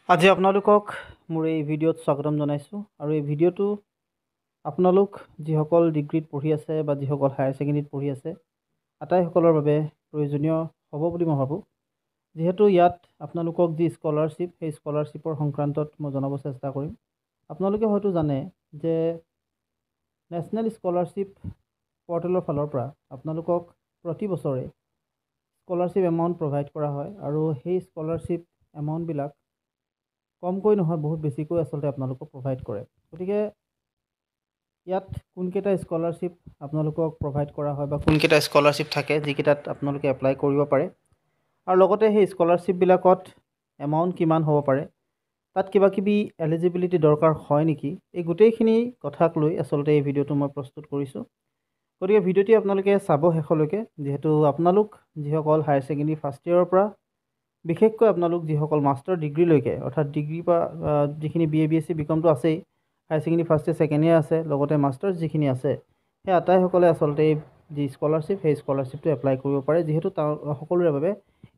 আজি আপোনালোকক মোৰ এই ভিডিঅ'ত স্বাগতম জনাইছোঁ আৰু এই ভিডিঅ'টো আপোনালোক যিসকল ডিগ্ৰীত পঢ়ি আছে বা যিসকল হায়াৰ ছেকেণ্ডেৰীত পঢ়ি আছে আটাইসকলৰ বাবে প্ৰয়োজনীয় হ'ব বুলি মই ভাবোঁ। যিহেতু ইয়াত আপোনালোকক যি স্কলাৰশ্বিপ সেই স্কলাৰশ্বিপৰ সংক্ৰান্তত মই জনাব চেষ্টা কৰিম। আপোনালোকে হয়তো জানে যে নেশ্যনেল স্কলাৰশ্বিপ পৰ্টেলৰ ফালৰ পৰা আপোনালোকক প্ৰতি বছৰে স্কলাৰশ্বিপ এমাউণ্ট প্ৰভাইড কৰা হয় আৰু সেই স্কলাৰশ্বিপ এমাউণ্টবিলাক কমকৈ নহয় বহুত বেছিকৈ আচলতে আপোনালোকক প্ৰভাইড কৰে। গতিকে ইয়াত কোনকেইটা স্কলাৰশ্বিপ আপোনালোকক প্ৰভাইড কৰা হয় বা কোনকেইটা স্কলাৰশ্বিপ থাকে যিকেইটাত আপোনালোকে এপ্লাই কৰিব পাৰে আৰু লগতে সেই স্কলাৰশ্বিপবিলাকত এমাউণ্ট কিমান হ'ব পাৰে, তাত কিবা কিবি এলিজিবিলিটি দৰকাৰ হয় নেকি, এই গোটেইখিনি কথাক লৈ আচলতে এই ভিডিঅ'টো মই প্ৰস্তুত কৰিছোঁ। গতিকে ভিডিঅ'টি আপোনালোকে চাব শেষলৈকে, যিহেতু আপোনালোক যিসকল হায়াৰ ছেকেণ্ডেৰী ফাৰ্ষ্ট ইয়েৰৰ পৰা বিশেষকৈ আপোনালোক যিসকল মাষ্টাৰ ডিগ্ৰীলৈকে অৰ্থাৎ ডিগ্ৰী বা যিখিনি BA BSc BComটো আছেই, higher secondary first year second year আছে, লগতে মাষ্টাৰ্ছ যিখিনি আছে সেই আটাইসকলে আচলতে এই যি স্কলাৰশ্বিপ সেই স্কলাৰশ্বিপটো এপ্লাই কৰিব পাৰে, যিহেতু সকলোৰে বাবে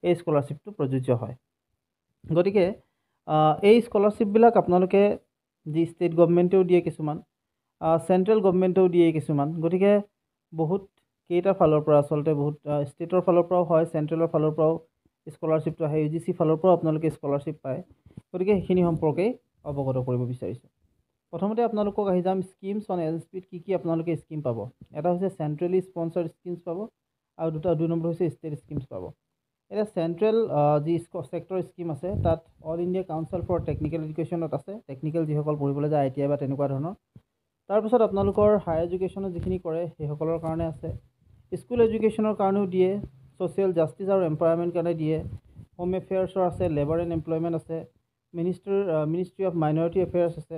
এই স্কলাৰশ্বিপটো প্ৰযোজ্য হয়। গতিকে এই স্কলাৰশ্বিপবিলাক আপোনালোকে যি ষ্টেট গভৰ্ণমেণ্টেও দিয়ে কিছুমান, চেণ্ট্ৰেল গভৰ্ণমেণ্টেও দিয়ে কিছুমান। গতিকে বহুত কেইটা ফালৰ পৰা আচলতে বহুত ষ্টেটৰ ফালৰ পৰাও হয়, চেণ্ট্ৰেলৰ ফালৰ পৰাও স্কলাৰশ্বিপটো আহে, UGC ফালৰ পৰাও আপোনালোকে স্কলাৰশ্বিপ পায়। গতিকে সেইখিনি সম্পৰ্কে অৱগত কৰিব বিচাৰিছোঁ। প্ৰথমতে আপোনালোকক আহি যাম স্কিমছ অন LSPত কি আপোনালোকে স্কিম পাব। এটা হৈছে চেণ্ট্ৰেলি স্পনচাৰ্ড স্কিমছ পাব আৰু দুই নম্বৰ হৈছে ষ্টেট স্কিমছ পাব। এতিয়া চেণ্ট্ৰেল যি ছেক্টৰ স্কিম আছে তাত All India Council for technical এডুকেশ্যনত আছে, টেকনিকেল যিসকল পঢ়িবলৈ যায় ITI বা তেনেকুৱা ধৰণৰ। তাৰপিছত আপোনালোকৰ হায়াৰ এডুকেশ্যনত যিখিনি কৰে সেইসকলৰ কাৰণে আছে, স্কুল এডুকেশ্যনৰ কাৰণেও দিয়ে, ছ'চিয়েল জাষ্টিছ আৰু এমপ্লয়মেণ্ট কাৰণে দিয়ে, হোম এফেয়াৰ্ছৰ আছে, লেবাৰ এণ্ড এমপ্লয়মেণ্ট আছে, মিনিষ্ট্ৰী অফ মাইনৰিটি এফেয়াৰ্ছ আছে।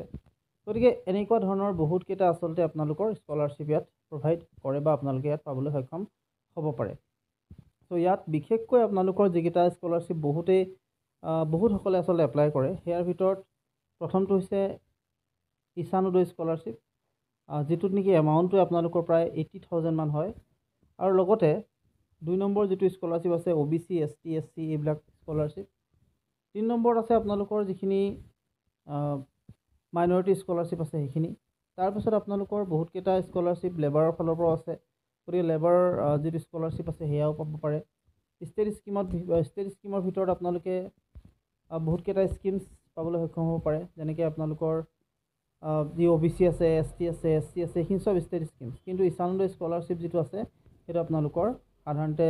গতিকে এনেকুৱা ধৰণৰ বহুতকেইটা আচলতে আপোনালোকৰ স্কলাৰশ্বিপ ইয়াত প্ৰভাইড কৰে বা আপোনালোকে ইয়াত পাবলৈ সক্ষম হ'ব পাৰে। চ' ইয়াত বিশেষকৈ আপোনালোকৰ যিকেইটা স্কলাৰশ্বিপ বহুতসকলে আচলতে এপ্লাই কৰে, সেয়াৰ ভিতৰত প্ৰথমটো হৈছে ঈশান উদয় স্কলাৰশ্বিপ, যিটোত নেকি এমাউণ্টটো আপোনালোকৰ প্ৰায় 80,000 মান হয়। আৰু লগতে 2 নম্বৰ যিটো স্কলাৰশ্বিপ আছে OBC ST SC এইবিলাক স্কলাৰশ্বিপ। 3 নম্বৰত আছে আপোনালোকৰ যিখিনি মাইনৰিটি স্কলাৰশ্বিপ আছে সেইখিনি। তাৰপিছত আপোনালোকৰ বহুতকেইটা স্কলাৰশ্বিপ লেবাৰৰ ফালৰ পৰাও আছে, গতিকে লেবাৰৰ যিটো স্কলাৰশ্বিপ আছে সেয়াও পাব পাৰে। ষ্টেট স্কিমৰ ভিতৰত আপোনালোকে বহুতকেইটা স্কিমছ পাবলৈ সক্ষম হ'ব পাৰে, যেনেকৈ আপোনালোকৰ যি OBC আছে, ST আছে, SC আছে, সেইখিনি চব ষ্টেট স্কিমছ। কিন্তু ঈশান উদয় স্কলাৰশ্বিপ যিটো আছে সেইটো আপোনালোকৰ সাধাৰণতে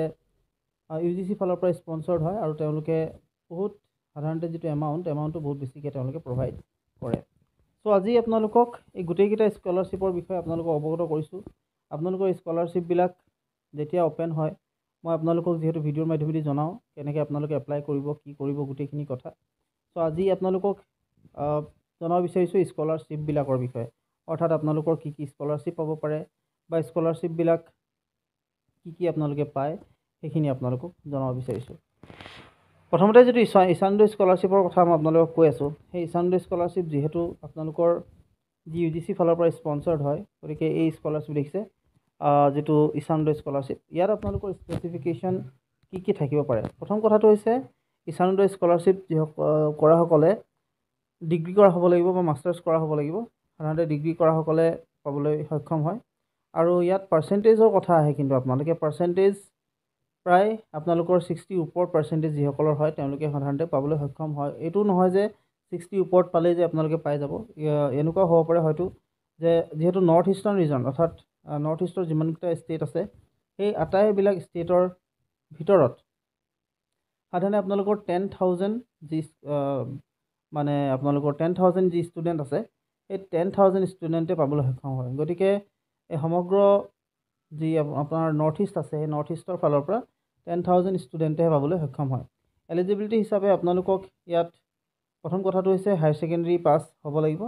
UGC ফালৰ পৰা স্পনচাৰ্ড হয় আৰু তেওঁলোকে বহুত সাধাৰণতে যিটো এমাউণ্টটো বহুত বেছিকৈ তেওঁলোকে প্ৰভাইড কৰে। চ' আজি আপোনালোকক এই গোটেইকেইটা স্কলাৰশ্বিপৰ বিষয়ে আপোনালোকক অৱগত কৰিছোঁ। আপোনালোকৰ স্কলাৰশ্বিপবিলাক যেতিয়া অ'পেন হয় মই আপোনালোকক যিহেতু ভিডিঅ'ৰ মাধ্যমেদি জনাওঁ কেনেকৈ আপোনালোকে এপ্লাই কৰিব, কি কৰিব, গোটেইখিনি কথা। চ' আজি আপোনালোকক জনাব বিচাৰিছোঁ স্কলাৰশ্বিপবিলাকৰ বিষয়ে, অৰ্থাৎ আপোনালোকৰ কি স্কলাৰশ্বিপ পাব পাৰে বা স্কলাৰশ্বিপবিলাক কি আপোনালোকে পায় সেইখিনি আপোনালোকক জনাব বিচাৰিছোঁ। প্ৰথমতে যিটো ঈশান উদয় স্কলাৰশ্বিপৰ কথা মই আপোনালোকক কৈ আছোঁ, সেই ঈশান উদয় স্কলাৰশ্বিপ যিহেতু আপোনালোকৰ যি UGC ফালৰ পৰা স্পনচাৰ্ড হয়, গতিকে এই স্কলাৰশ্বিপ দেখিছে যিটো ঈশান উদয় স্কলাৰশ্বিপ, ইয়াত আপোনালোকৰ স্পেচিফিকেশ্যন কি থাকিব পাৰে। প্ৰথম কথাটো হৈছে ঈশান উদয় স্কলাৰশ্বিপ কৰাসকলে ডিগ্ৰী কৰা হ'ব লাগিব বা মাষ্টাৰ্ছ কৰা হ'ব লাগিব। সাধাৰণতে ডিগ্ৰী কৰাসকলে পাবলৈ সক্ষম হয় আৰু ইয়াত পাৰ্চেণ্টেজৰ কথা আহে, কিন্তু আপোনালোকে পাৰ্চেণ্টেজ প্ৰায় আপোনালোকৰ 60 ওপৰত পাৰ্চেণ্টেজ যিসকলৰ হয় তেওঁলোকে সাধাৰণতে পাবলৈ সক্ষম হয়। এইটো নহয় যে 60 ওপৰত পালেই যে আপোনালোকে পাই যাব, এনেকুৱা হ'ব পাৰে হয়তো যে যিহেতু নৰ্থ ইষ্টাৰ্ণ ৰিজন অৰ্থাৎ নৰ্থ ইষ্টৰ যিমানকেইটা ষ্টেট আছে সেই আটাইবিলাক ষ্টেটৰ ভিতৰত সাধাৰণতে আপোনালোকৰ 10,000 যি আপোনালোকৰ 10,000 যি ষ্টুডেণ্ট আছে সেই 10,000 ষ্টুডেণ্টে পাবলৈ সক্ষম হয়। গতিকে এই সমগ্ৰ যি আপোনাৰ নৰ্থ ইষ্ট আছে সেই নৰ্থ ইষ্টৰ ফালৰ পৰা 10,000 ষ্টুডেণ্টেহে পাবলৈ সক্ষম হয়। এলিজিবিলিটি হিচাপে আপোনালোকক ইয়াত প্ৰথম কথাটো হৈছে হায়াৰ ছেকেণ্ডেৰী পাছ হ'ব লাগিব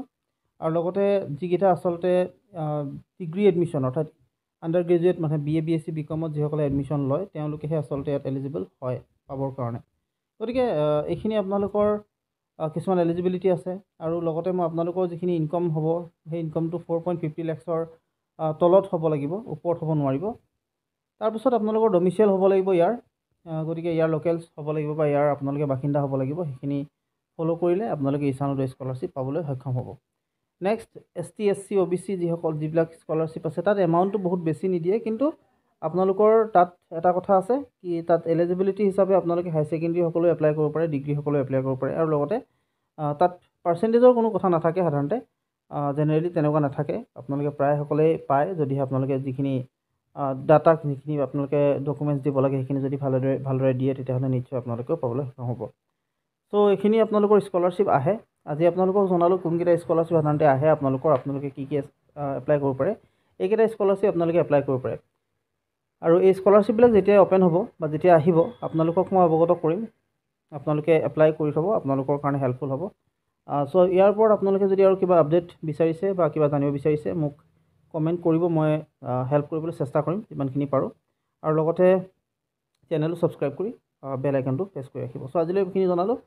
আৰু লগতে যিকেইটা আচলতে ডিগ্ৰী এডমিশ্যন অৰ্থাৎ আণ্ডাৰ গ্ৰেজুৱেট BA BSc BComত যিসকলে এডমিশ্যন লয় তেওঁলোকেহে আচলতে ইয়াত এলিজিবল হয় পাবৰ কাৰণে। গতিকে এইখিনি আপোনালোকৰ কিছুমান এলিজিবিলিটি আছে আৰু লগতে মই আপোনালোকৰ যিখিনি ইনকম হ'ব সেই ইনকমটো 4.50 লাখৰ তলত হ'ব লাগিব, ওপৰত হ'ব নোৱাৰিব। তাৰপিছত আপোনালোকৰ ডমিচিয়েল হ'ব লাগিব ইয়াৰ, গতিকে ইয়াৰ লোকেলছ হ'ব লাগিব বা ইয়াৰ আপোনালোকে বাসিন্দা হ'ব লাগিব, সেইখিনি ফ'ল' কৰিলে আপোনালোকে ঈশান উদয় স্কলাৰশ্বিপ পাবলৈ সক্ষম হ'ব। নেক্সট ST SC OBC যিবিলাক স্কলাৰশ্বিপ আছে তাত এমাউণ্টটো বহুত বেছি নিদিয়ে, কিন্তু আপোনালোকৰ তাত এটা কথা আছে কি তাত এলিজিবিলিটি হিচাপে আপোনালোকে হায়াৰ ছেকেণ্ডেৰী সকলোৱে এপ্লাই কৰিব পাৰে, ডিগ্ৰী সকলোৱে এপ্লাই কৰিব পাৰে, আৰু লগতে তাত পাৰ্চেণ্টেজৰ কোনো কথা নাথাকে। সাধাৰণতে জেনেৰেলি তেনেকুৱা নাথাকে, আপোনালোকে প্ৰায় সকলোৱেই পায় যদিহে আপোনালোকে যিখিনি ডাটা যিখিনি আপোনালোকে ডকুমেণ্টছ দিব লাগে সেইখিনি যদি ভালদৰে দিয়ে তেতিয়াহ'লে নিশ্চয় আপোনালোকেও পাবলৈ সক্ষম হ'ব। চ' এইখিনি আপোনালোকৰ স্কলাৰশ্বিপ আহে। আজি আপোনালোকক জনালোঁ কোনকেইটা স্কলাৰশ্বিপ সাধাৰণতে আহে, আপোনালোকে কি এপ্লাই কৰিব পাৰে। এইকেইটা স্কলাৰশ্বিপ আপোনালোকে এপ্লাই কৰিব পাৰে, আৰু এই স্কলাৰশ্বিপবিলাক যেতিয়া অ'পেন হ'ব বা যেতিয়া আহিব আপোনালোকক মই অৱগত কৰিম। আপোনালোকে এপ্লাই কৰি থ'ব, আপোনালোকৰ কাৰণে হেল্পফুল হ'ব। চ' ইয়াৰ ওপৰত আপোনালোকে যদি আৰু কিবা আপডেট বিচাৰিছে বা কিবা জানিব বিচাৰিছে মোক কমেণ্ট কৰিব, মই হেল্প কৰিবলৈ চেষ্টা কৰিম যিমানখিনি পাৰোঁ, আৰু লগতে চেনেলটো ছাবস্ক্ৰাইব কৰি বেল আইকনটো প্ৰেছ কৰি ৰাখিব। চ' আজিলৈ এইখিনি জনালোঁ।